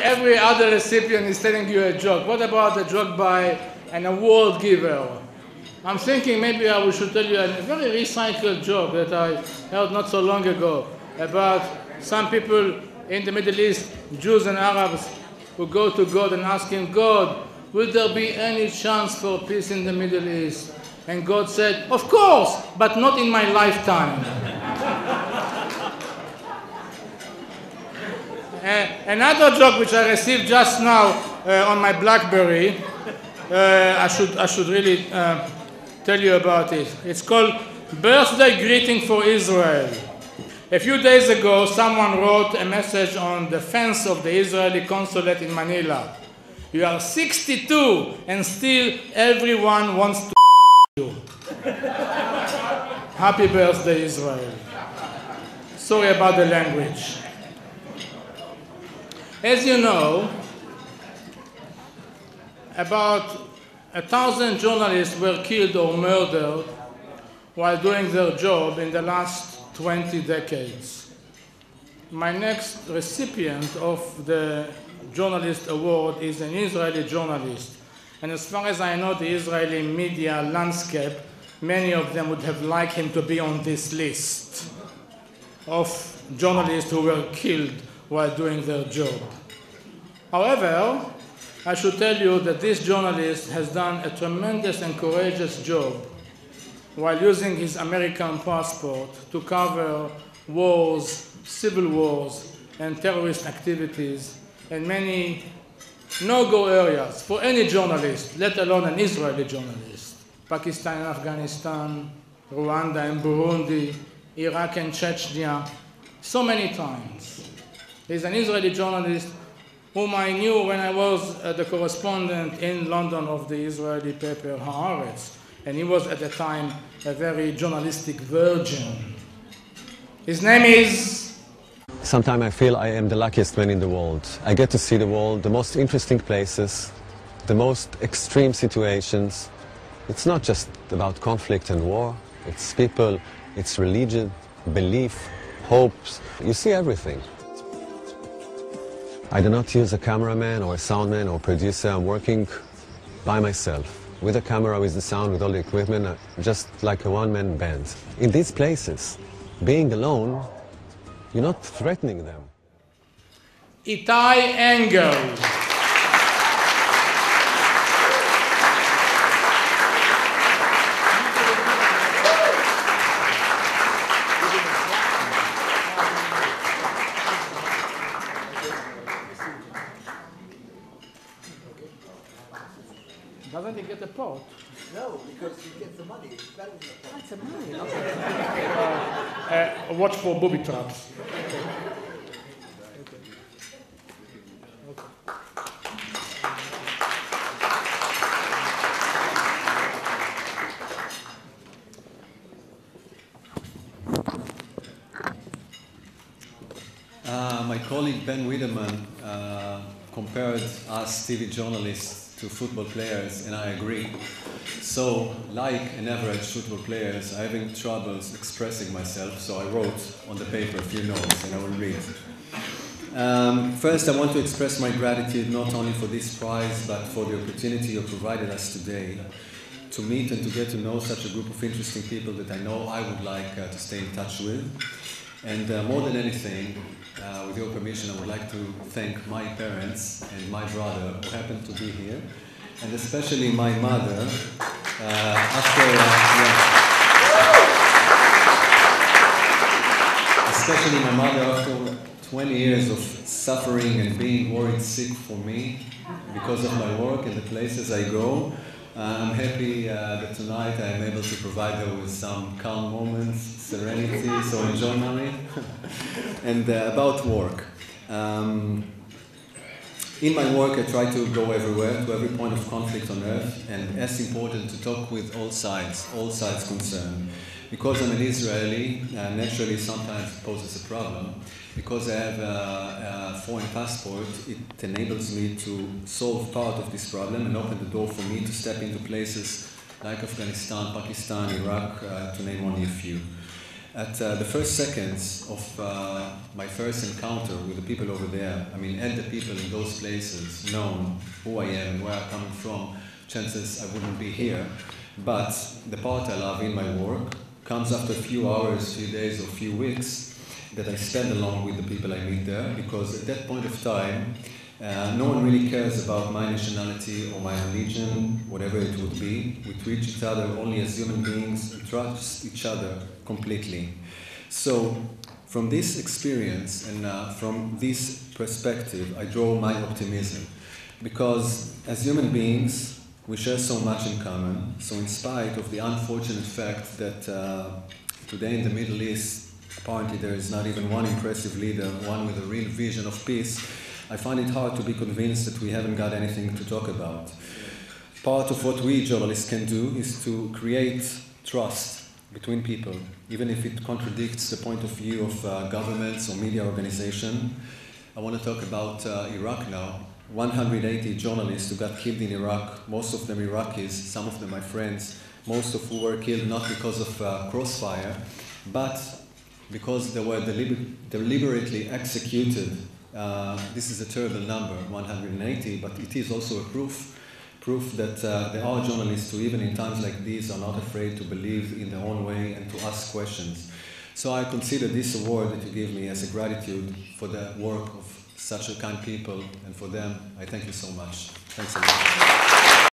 every other recipient is telling you a joke. What about a joke by an award giver? I'm thinking maybe I should tell you a very recycled joke that I heard not so long ago about some people in the Middle East, Jews and Arabs, who go to God and ask him, God, will there be any chance for peace in the Middle East? And God said, of course, but not in my lifetime. Another joke which I received just now on my BlackBerry, I should really tell you about it. It's called Birthday Greeting for Israel. A few days ago, someone wrote a message on the fence of the Israeli consulate in Manila. You are 62 and still everyone wants to you. Happy birthday, Israel. Sorry about the language. As you know, about 1,000 journalists were killed or murdered while doing their job in the last 20 decades. My next recipient of the Journalist Award is an Israeli journalist. And as far as I know the Israeli media landscape, many of them would have liked him to be on this list of journalists who were killed while doing their job. However, I should tell you that this journalist has done a tremendous and courageous job while using his American passport to cover wars, civil wars, and terrorist activities in many no-go areas for any journalist, let alone an Israeli journalist. Pakistan and Afghanistan, Rwanda and Burundi, Iraq and Chechnya, so many times. He's an Israeli journalist whom I knew when I was the correspondent in London of the Israeli paper Haaretz, and he was at the time a very journalistic virgin. His name is... Sometimes I feel I am the luckiest man in the world. I get to see the world, the most interesting places, the most extreme situations. It's not just about conflict and war. It's people, it's religion, belief, hopes. You see everything. I do not use a cameraman or a soundman or producer. I'm working by myself, with a camera, with the sound, with all the equipment, just like a one-man band. In these places, being alone, you're not threatening them. Itai Anghel. Doesn't he get a pot? No, because he gets the money. It's better than the pot. That's the money. Okay. Watch for booby traps. My colleague Ben Wiedemann compared us TV journalists to football players, and I agree. So, like an average football player, I'm having troubles expressing myself, so I wrote on the paper a few notes, and I will read. First, I want to express my gratitude not only for this prize, but for the opportunity you provided us today to meet and to get to know such a group of interesting people that I know I would like to stay in touch with. And more than anything, with your permission, I would like to thank my parents and my brother who happen to be here, and especially my mother. Especially my mother after 20 years of suffering and being worried sick for me because of my work and the places I go. I'm happy that tonight I'm able to provide her with some calm moments, serenity, so enjoy mommy. And about work. In my work I try to go everywhere, to every point of conflict on earth, and as important to talk with all sides concerned. Because I'm an Israeli, naturally sometimes it poses a problem. Because I have a foreign passport, it enables me to solve part of this problem and open the door for me to step into places like Afghanistan, Pakistan, Iraq, to name only a few. At the first seconds of my first encounter with the people over there, I mean, and the people in those places known who I am and where I'm coming from, chances I wouldn't be here. But the part I love in my work comes after a few hours, few days, or few weeks that I spend along with the people I meet there, because at that point of time, no one really cares about my nationality or my religion, whatever it would be. We treat each other only as human beings and trust each other completely. So, from this experience and from this perspective, I draw my optimism. Because as human beings, we share so much in common. So in spite of the unfortunate fact that today in the Middle East, apparently there is not even one impressive leader, one with a real vision of peace, I find it hard to be convinced that we haven't got anything to talk about. Part of what we journalists can do is to create trust between people, even if it contradicts the point of view of governments or media organizations. I want to talk about Iraq now. 180 journalists who got killed in Iraq, most of them Iraqis, some of them my friends, most of who were killed not because of crossfire, but because they were deliberately executed. This is a terrible number, 180, but it is also a proof that there are journalists who, even in times like these, are not afraid to believe in their own way and to ask questions. So I consider this award that you give me as a gratitude for the work of such a kind people, and for them, I thank you so much. Thanks a lot.